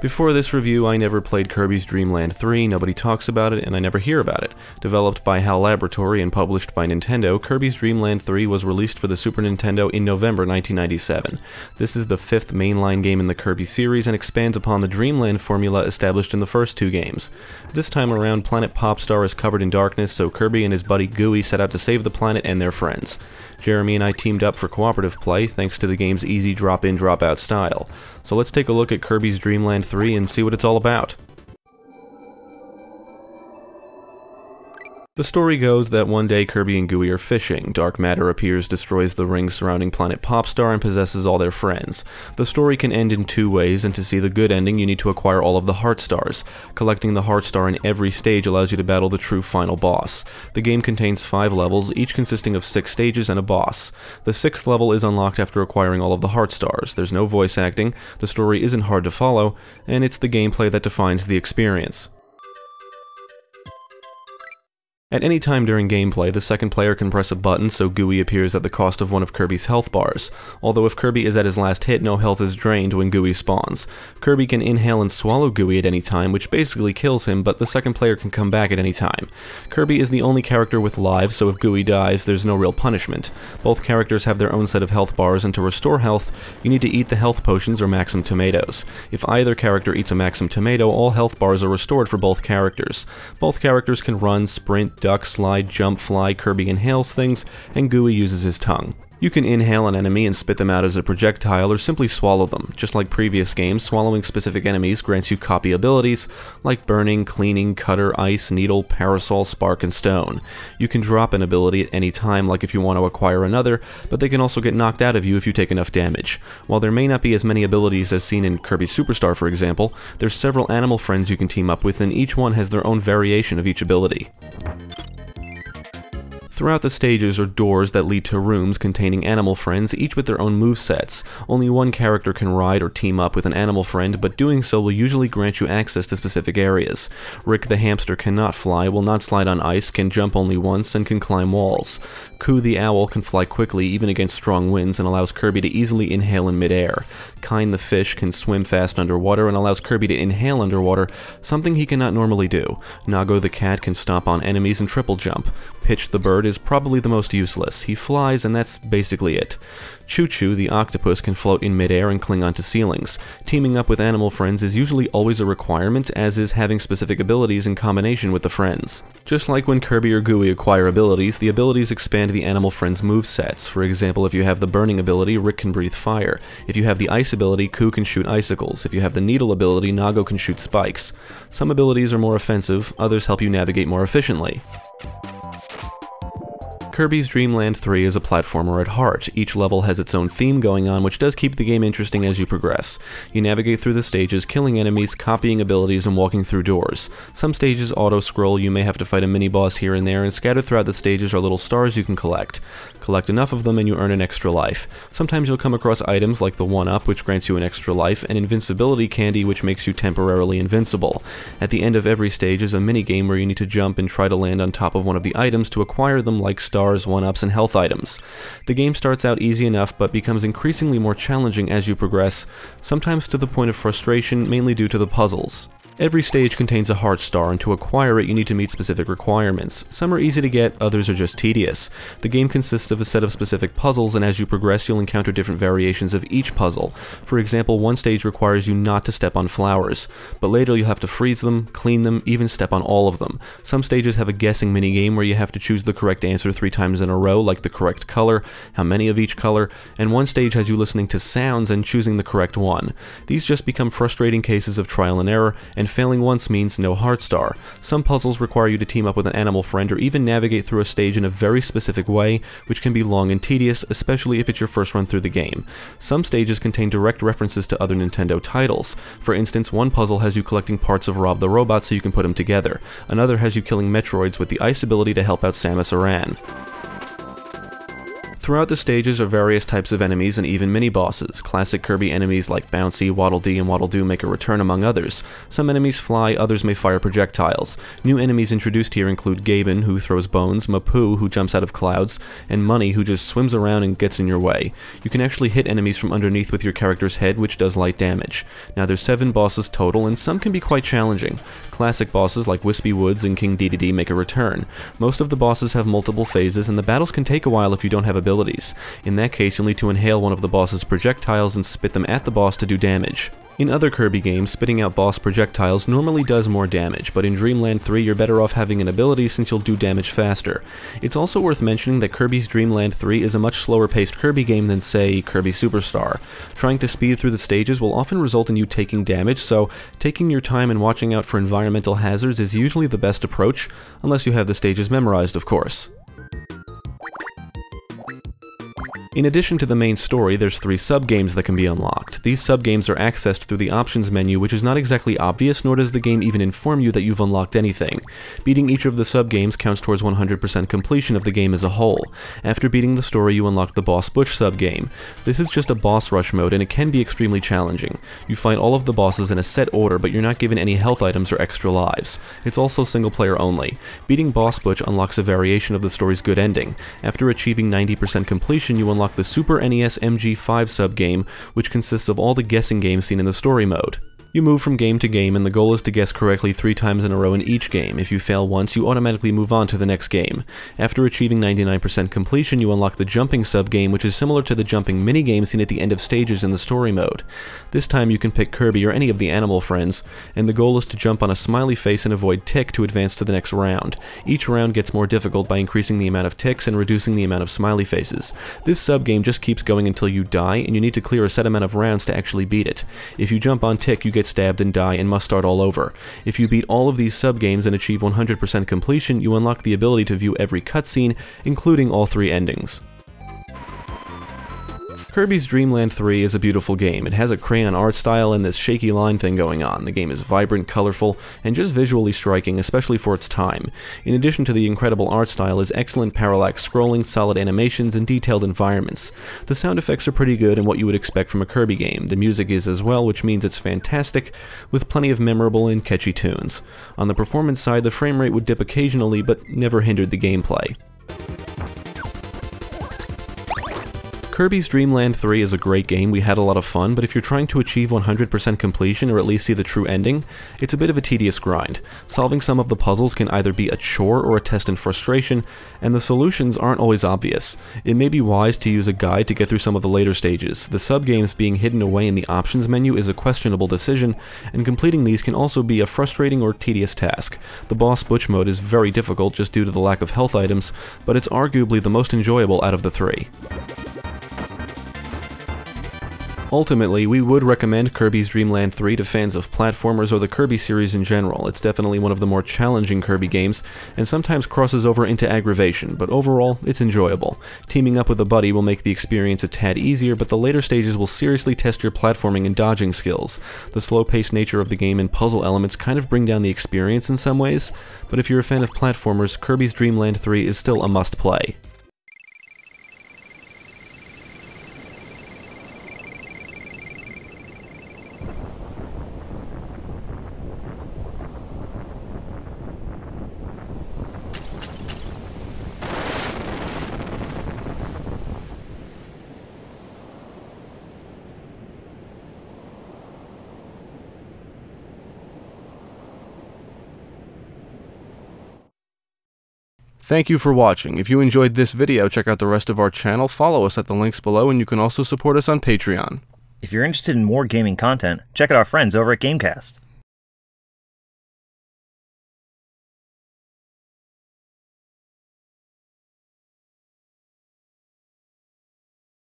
Before this review, I never played Kirby's Dream Land 3, nobody talks about it, and I never hear about it. Developed by HAL Laboratory and published by Nintendo, Kirby's Dream Land 3 was released for the Super Nintendo in November 1997. This is the fifth mainline game in the Kirby series and expands upon the Dream Land formula established in the first two games. This time around, planet Popstar is covered in darkness, so Kirby and his buddy Gooey set out to save the planet and their friends. Jeremy and I teamed up for cooperative play, thanks to the game's easy drop-in, drop-out style. So let's take a look at Kirby's Dream Land 3 and see what it's all about. The story goes that one day Kirby and Gooey are fishing. Dark matter appears, destroys the ring surrounding planet Popstar, and possesses all their friends. The story can end in two ways, and to see the good ending you need to acquire all of the Heart Stars. Collecting the Heart Star in every stage allows you to battle the true final boss. The game contains 5 levels, each consisting of 6 stages and a boss. The 6th level is unlocked after acquiring all of the Heart Stars. There's no voice acting, the story isn't hard to follow, and it's the gameplay that defines the experience. At any time during gameplay, the second player can press a button so Gooey appears at the cost of one of Kirby's health bars. Although if Kirby is at his last hit, no health is drained when Gooey spawns. Kirby can inhale and swallow Gooey at any time, which basically kills him, but the second player can come back at any time. Kirby is the only character with lives, so if Gooey dies, there's no real punishment. Both characters have their own set of health bars, and to restore health, you need to eat the health potions or Maxim tomatoes. If either character eats a Maxim tomato, all health bars are restored for both characters. Both characters can run, sprint, duck, slide, jump, fly. Kirby inhales things, and Gooey uses his tongue. You can inhale an enemy and spit them out as a projectile, or simply swallow them. Just like previous games, swallowing specific enemies grants you copy abilities, like burning, cleaning, cutter, ice, needle, parasol, spark, and stone. You can drop an ability at any time, like if you want to acquire another, but they can also get knocked out of you if you take enough damage. While there may not be as many abilities as seen in Kirby Superstar, for example, there's several animal friends you can team up with, and each one has their own variation of each ability. Throughout the stages are doors that lead to rooms containing animal friends, each with their own movesets. Only one character can ride or team up with an animal friend, but doing so will usually grant you access to specific areas. Rick the hamster cannot fly, will not slide on ice, can jump only once, and can climb walls. Coo the owl can fly quickly even against strong winds and allows Kirby to easily inhale in midair. Kine the fish can swim fast underwater and allows Kirby to inhale underwater, something he cannot normally do. Nago the cat can stomp on enemies and triple jump. Pitch the bird is probably the most useless. He flies, and that's basically it. Choo Choo the octopus can float in midair and cling onto ceilings. Teaming up with animal friends is usually always a requirement, as is having specific abilities in combination with the friends. Just like when Kirby or Gooey acquire abilities, the abilities expand the animal friends' movesets. For example, if you have the burning ability, Rick can breathe fire. If you have the ice ability, Coo can shoot icicles. If you have the needle ability, Nago can shoot spikes. Some abilities are more offensive, others help you navigate more efficiently. Kirby's Dream Land 3 is a platformer at heart. Each level has its own theme going on, which does keep the game interesting as you progress. You navigate through the stages, killing enemies, copying abilities, and walking through doors. Some stages auto-scroll, you may have to fight a mini-boss here and there, and scattered throughout the stages are little stars you can collect. Collect enough of them and you earn an extra life. Sometimes you'll come across items like the 1-Up, which grants you an extra life, and invincibility candy, which makes you temporarily invincible. At the end of every stage is a mini-game where you need to jump and try to land on top of one of the items to acquire them, like stars, 1-Ups, and health items. The game starts out easy enough, but becomes increasingly more challenging as you progress, sometimes to the point of frustration, mainly due to the puzzles. Every stage contains a Heart Star, and to acquire it you need to meet specific requirements. Some are easy to get, others are just tedious. The game consists of a set of specific puzzles, and as you progress you'll encounter different variations of each puzzle. For example, one stage requires you not to step on flowers, but later you'll have to freeze them, clean them, even step on all of them. Some stages have a guessing minigame where you have to choose the correct answer 3 times in a row, like the correct color, how many of each color, and one stage has you listening to sounds and choosing the correct one. These just become frustrating cases of trial and error, and failing once means no Heart Star. Some puzzles require you to team up with an animal friend or even navigate through a stage in a very specific way, which can be long and tedious, especially if it's your first run through the game. Some stages contain direct references to other Nintendo titles. For instance, one puzzle has you collecting parts of Rob the Robot so you can put them together. Another has you killing Metroids with the ice ability to help out Samus Aran. Throughout the stages are various types of enemies and even mini-bosses. Classic Kirby enemies like Bouncy, Waddle Dee, and Waddle Doo make a return among others. Some enemies fly, others may fire projectiles. New enemies introduced here include Gaben, who throws bones, Mapu, who jumps out of clouds, and Money, who just swims around and gets in your way. You can actually hit enemies from underneath with your character's head, which does light damage. Now there's 7 bosses total, and some can be quite challenging. Classic bosses like Wispy Woods and King Dedede make a return. Most of the bosses have multiple phases, and the battles can take a while if you don't have abilities. In that case, you'll need to inhale one of the boss's projectiles and spit them at the boss to do damage. In other Kirby games, spitting out boss projectiles normally does more damage, but in Dreamland 3 you're better off having an ability since you'll do damage faster. It's also worth mentioning that Kirby's Dreamland 3 is a much slower paced Kirby game than, say, Kirby Superstar. Trying to speed through the stages will often result in you taking damage, so taking your time and watching out for environmental hazards is usually the best approach, unless you have the stages memorized, of course. In addition to the main story, there's 3 sub-games that can be unlocked. These sub-games are accessed through the options menu, which is not exactly obvious, nor does the game even inform you that you've unlocked anything. Beating each of the sub-games counts towards 100% completion of the game as a whole. After beating the story, you unlock the Boss Butch sub-game. This is just a boss rush mode, and it can be extremely challenging. You fight all of the bosses in a set order, but you're not given any health items or extra lives. It's also single-player only. Beating Boss Butch unlocks a variation of the story's good ending. After achieving 90% completion, you unlock the Super NES MG5 sub-game, which consists of all the guessing games seen in the story mode. You move from game to game, and the goal is to guess correctly 3 times in a row in each game. If you fail once, you automatically move on to the next game. After achieving 99% completion, you unlock the jumping sub-game, which is similar to the jumping minigame seen at the end of stages in the story mode. This time you can pick Kirby or any of the animal friends, and the goal is to jump on a smiley face and avoid tick to advance to the next round. Each round gets more difficult by increasing the amount of ticks and reducing the amount of smiley faces. This sub-game just keeps going until you die, and you need to clear a set amount of rounds to actually beat it. If you jump on tick, you get stabbed and die and must start all over. If you beat all of these sub-games and achieve 100% completion, you unlock the ability to view every cutscene, including all 3 endings. Kirby's Dreamland 3 is a beautiful game. It has a crayon art style and this shaky line thing going on. The game is vibrant, colorful, and just visually striking, especially for its time. In addition to the incredible art style is excellent parallax scrolling, solid animations, and detailed environments. The sound effects are pretty good and what you would expect from a Kirby game. The music is as well, which means it's fantastic, with plenty of memorable and catchy tunes. On the performance side, the frame rate would dip occasionally, but never hindered the gameplay. Kirby's Dreamland 3 is a great game. We had a lot of fun, but if you're trying to achieve 100% completion or at least see the true ending, it's a bit of a tedious grind. Solving some of the puzzles can either be a chore or a test in frustration, and the solutions aren't always obvious. It may be wise to use a guide to get through some of the later stages. The sub-games being hidden away in the options menu is a questionable decision, and completing these can also be a frustrating or tedious task. The Boss Butch mode is very difficult just due to the lack of health items, but it's arguably the most enjoyable out of the 3. Ultimately, we would recommend Kirby's Dreamland 3 to fans of platformers or the Kirby series in general. It's definitely one of the more challenging Kirby games, and sometimes crosses over into aggravation, but overall, it's enjoyable. Teaming up with a buddy will make the experience a tad easier, but the later stages will seriously test your platforming and dodging skills. The slow-paced nature of the game and puzzle elements kind of bring down the experience in some ways, but if you're a fan of platformers, Kirby's Dreamland 3 is still a must-play. Thank you for watching. If you enjoyed this video, check out the rest of our channel, follow us at the links below, and you can also support us on Patreon. If you're interested in more gaming content, check out our friends over at GameCast.